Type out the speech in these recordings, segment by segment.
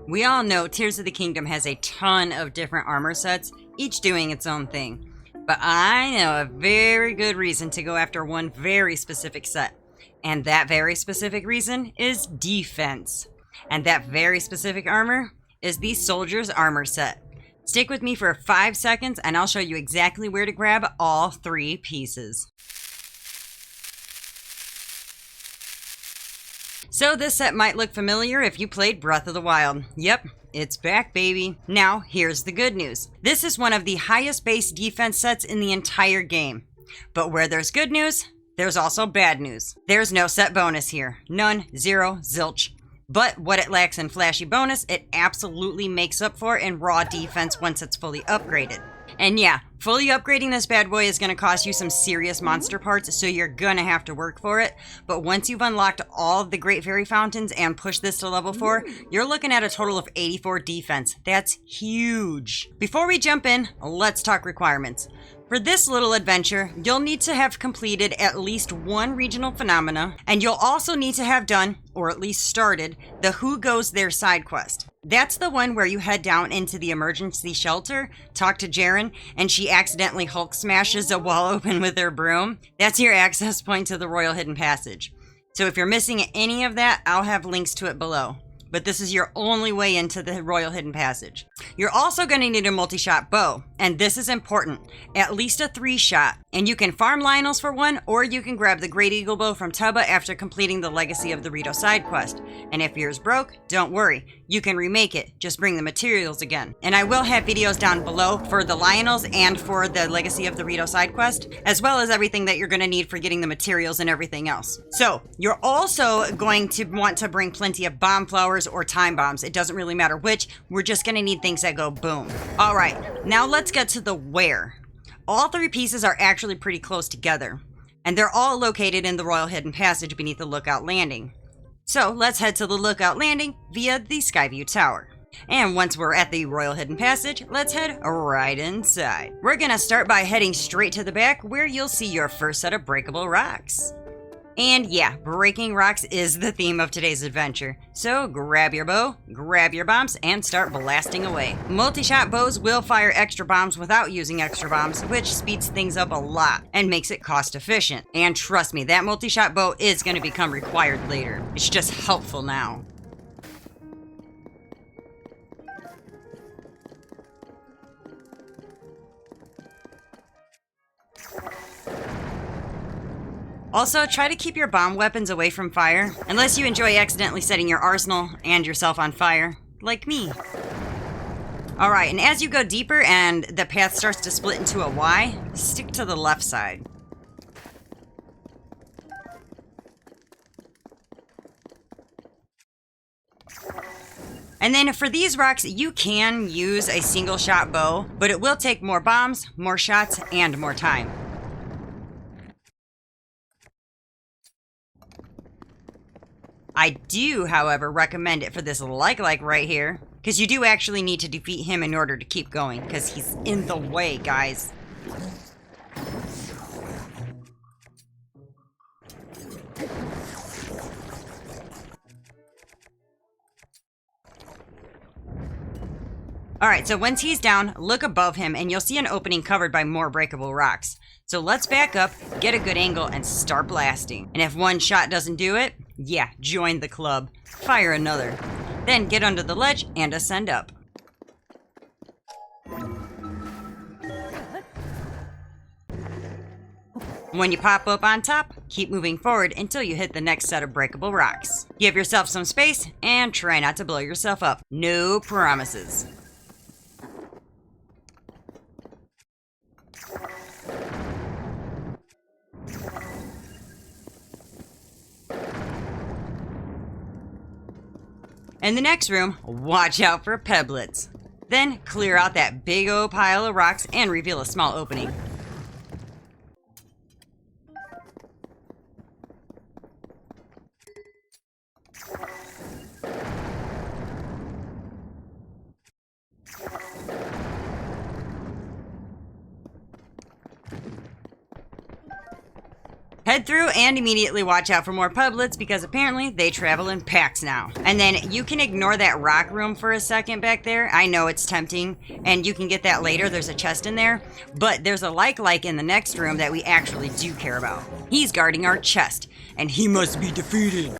We all know Tears of the Kingdom has a ton of different armor sets, each doing its own thing. But I know a very good reason to go after one very specific set. And that very specific reason is defense. And that very specific armor is the Soldier's Armor set. Stick with me for 5 seconds and I'll show you exactly where to grab all 3 pieces. So this set might look familiar if you played Breath of the Wild. Yep, it's back, baby. Now, here's the good news. This is one of the highest base defense sets in the entire game. But where there's good news, there's also bad news. There's no set bonus here. None, zero, zilch. But what it lacks in flashy bonus, it absolutely makes up for in raw defense once it's fully upgraded. And yeah, fully upgrading this bad boy is going to cost you some serious monster parts, so you're going to have to work for it. But once you've unlocked all of the Great Fairy Fountains and pushed this to level 4, you're looking at a total of 84 defense. That's huge. Before we jump in, let's talk requirements. For this little adventure, you'll need to have completed at least 1 regional phenomena, and you'll also need to have done, or at least started, the Who Goes There side quest. That's the one where you head down into the emergency shelter, talk to Jaren, and she accidentally Hulk smashes a wall open with her broom. That's your access point to the Royal Hidden Passage. So if you're missing any of that, I'll have links to it below. But this is your only way into the Royal Hidden Passage. You're also going to need a multi-shot bow, and this is important. At least a 3-shot, and you can farm Lionel's for 1, or you can grab the Great Eagle Bow from Tubba after completing the Legacy of the Rito side quest. And if yours broke, don't worry. You can remake it, just bring the materials again. And I will have videos down below for the Lionel's and for the Legacy of the Rito side quest, as well as everything that you're going to need for getting the materials and everything else. So, you're also going to want to bring plenty of bomb flowers or time bombs. It doesn't really matter which, we're just going to need things that go boom. Alright, now let's get to the where. All 3 pieces are actually pretty close together, and they're all located in the Royal Hidden Passage beneath the Lookout Landing. So let's head to the Lookout Landing via the Skyview Tower. And once we're at the Royal Hidden Passage, let's head right inside. We're gonna start by heading straight to the back where you'll see your first set of breakable rocks. And yeah, breaking rocks is the theme of today's adventure. So grab your bow, grab your bombs, and start blasting away. Multi-shot bows will fire extra bombs without using extra bombs, which speeds things up a lot and makes it cost efficient. And trust me, that multi-shot bow is going to become required later. It's just helpful now. Also, try to keep your bomb weapons away from fire, unless you enjoy accidentally setting your arsenal and yourself on fire, like me. Alright, and as you go deeper and the path starts to split into a Y, stick to the left side. And then for these rocks, you can use a single shot bow, but it will take more bombs, more shots, and more time. I do, however, recommend it for this like right here, because you do actually need to defeat him in order to keep going, because he's in the way, guys. Alright, so once he's down, look above him and you'll see an opening covered by more breakable rocks. So let's back up, get a good angle, and start blasting. And if one shot doesn't do it, yeah, join the club. Fire another. Then get under the ledge and ascend up. When you pop up on top, keep moving forward until you hit the next set of breakable rocks. Give yourself some space and try not to blow yourself up. No promises. In the next room, watch out for pebblets. Then clear out that big old pile of rocks and reveal a small opening. Head through and immediately watch out for more publets because apparently they travel in packs now. And then you can ignore that rock room for a second back there. I know it's tempting and you can get that later. There's a chest in there, but there's a like in the next room that we actually do care about. He's guarding our chest and he must be defeated.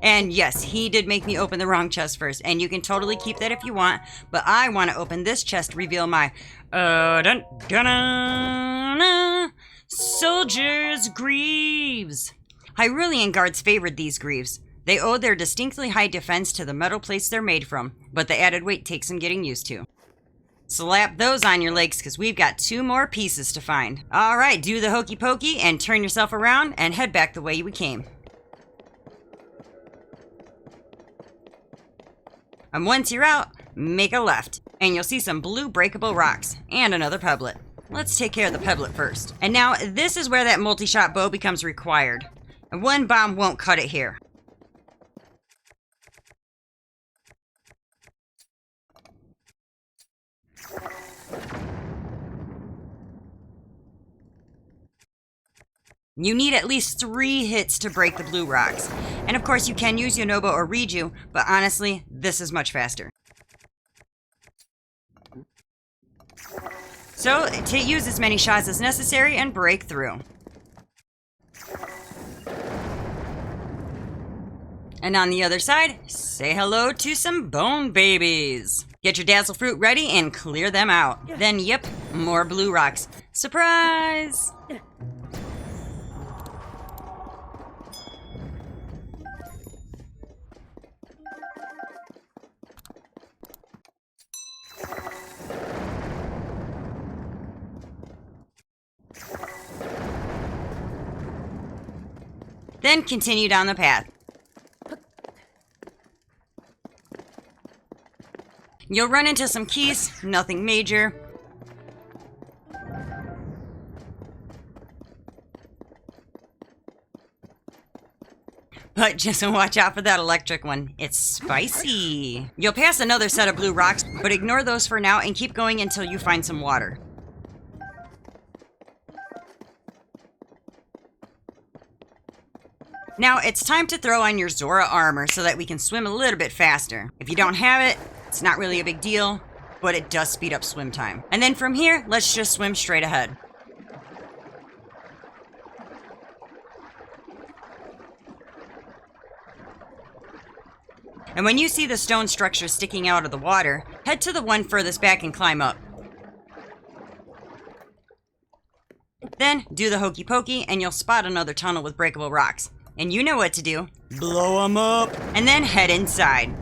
And yes, he did make me open the wrong chest first, and you can totally keep that if you want, but I want to open this chest to reveal my Soldiers Greaves. Hyrulean guards favored these Greaves. They owe their distinctly high defense to the metal plates they're made from, but the added weight takes some getting used to. Slap those on your legs because we've got 2 more pieces to find. Alright, do the hokey pokey and turn yourself around and head back the way we came. And once you're out, make a left, and you'll see some blue breakable rocks, and another peblet. Let's take care of the peblet first. And now, this is where that multi-shot bow becomes required. And 1 bomb won't cut it here. You need at least 3 hits to break the blue rocks. And of course you can use Yonobo or Riju, but honestly, this is much faster. So, to use as many shots as necessary and break through. And on the other side, say hello to some bone babies. Get your dazzle fruit ready and clear them out. Then, yep, more blue rocks. Surprise! Then continue down the path. You'll run into some keys, nothing major. But just watch out for that electric one. It's spicy. You'll pass another set of blue rocks, but ignore those for now and keep going until you find some water. Now, it's time to throw on your Zora armor so that we can swim a little bit faster. If you don't have it, it's not really a big deal, but it does speed up swim time. And then from here, let's just swim straight ahead. And when you see the stone structure sticking out of the water, head to the one furthest back and climb up. Then, do the hokey pokey and you'll spot another tunnel with breakable rocks. And you know what to do. Blow them up. And then head inside.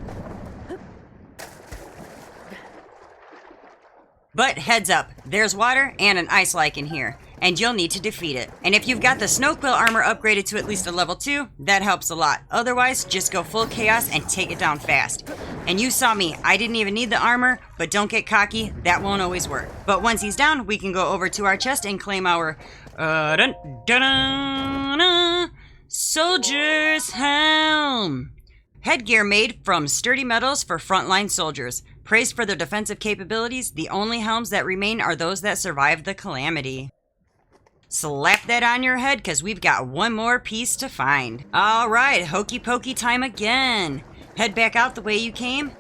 But heads up, there's water and an ice lichen here, and you'll need to defeat it. And if you've got the snow quill armor upgraded to at least a level 2, that helps a lot. Otherwise, just go full chaos and take it down fast. And you saw me, I didn't even need the armor, but don't get cocky, that won't always work. But once he's down, we can go over to our chest and claim our Soldier's Helm. Headgear made from sturdy metals for frontline soldiers. Praised for their defensive capabilities, the only helms that remain are those that survived the calamity. Slap that on your head, because we've got 1 more piece to find. Alright, hokey pokey time again. Head back out the way you came.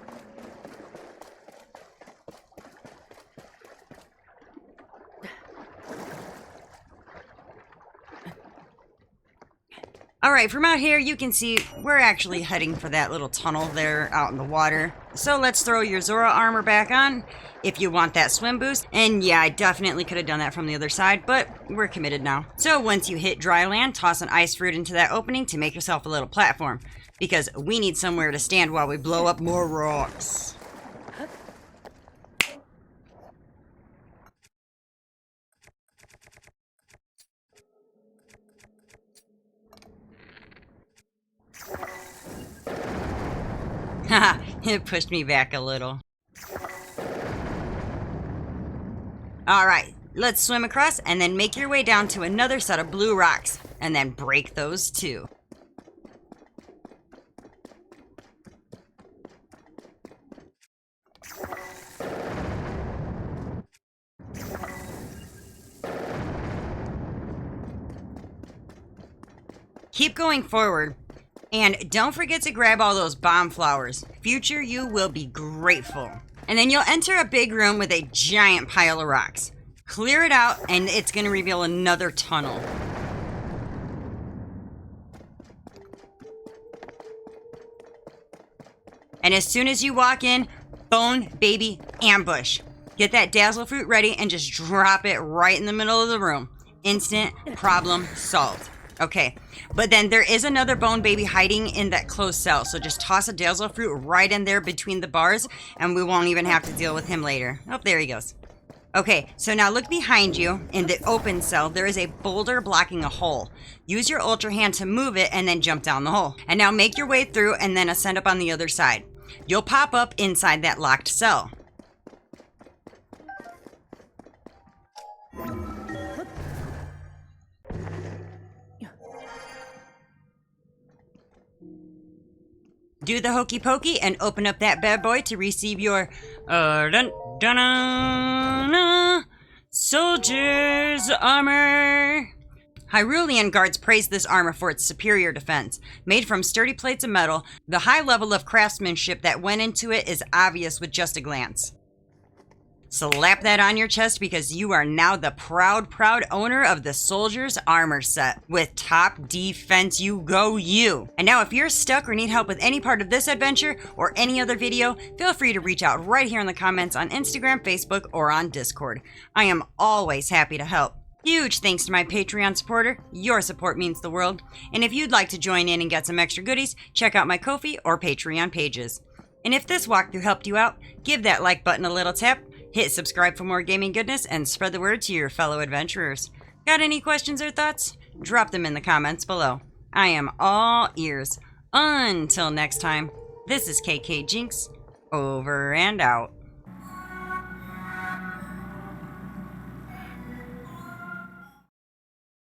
Alright, from out here you can see we're actually heading for that little tunnel there out in the water. So let's throw your Zora armor back on if you want that swim boost. And yeah, I definitely could have done that from the other side, but we're committed now. So once you hit dry land, toss an ice fruit into that opening to make yourself a little platform. Because we need somewhere to stand while we blow up more rocks. Haha, it pushed me back a little. Alright, let's swim across and then make your way down to another set of blue rocks. And then break those too. going forward. And don't forget to grab all those bomb flowers. Future you will be grateful. And then you'll enter a big room with a giant pile of rocks. Clear it out, and it's going to reveal another tunnel. And as soon as you walk in, Bone Baby ambush. Get that dazzle fruit ready and just drop it right in the middle of the room. Instant problem solved. Okay, but then there is another Bone Baby hiding in that closed cell, so just toss a dazzle fruit right in there between the bars, and we won't even have to deal with him later. Oh, there he goes. Okay, so now look behind you. In the open cell, there is a boulder blocking a hole. Use your Ultra Hand to move it and then jump down the hole. And now make your way through and then ascend up on the other side. You'll pop up inside that locked cell. Do the hokey pokey and open up that bad boy to receive your soldier's armor. Hyrulean guards praise this armor for its superior defense. Made from sturdy plates of metal, the high level of craftsmanship that went into it is obvious with just a glance. Slap that on your chest because you are now the proud owner of the soldier's armor set. With top defense, you go you. And now if you're stuck or need help with any part of this adventure or any other video, feel free to reach out right here in the comments on Instagram, Facebook, or on Discord. I am always happy to help. Huge thanks to my Patreon supporter. Your support means the world. And if you'd like to join in and get some extra goodies, check out my Ko-fi or Patreon pages. And if this walkthrough helped you out, give that like button a little tap, hit subscribe for more gaming goodness, and spread the word to your fellow adventurers. Got any questions or thoughts? Drop them in the comments below. I am all ears. Until next time, this is KKJinxx, over and out.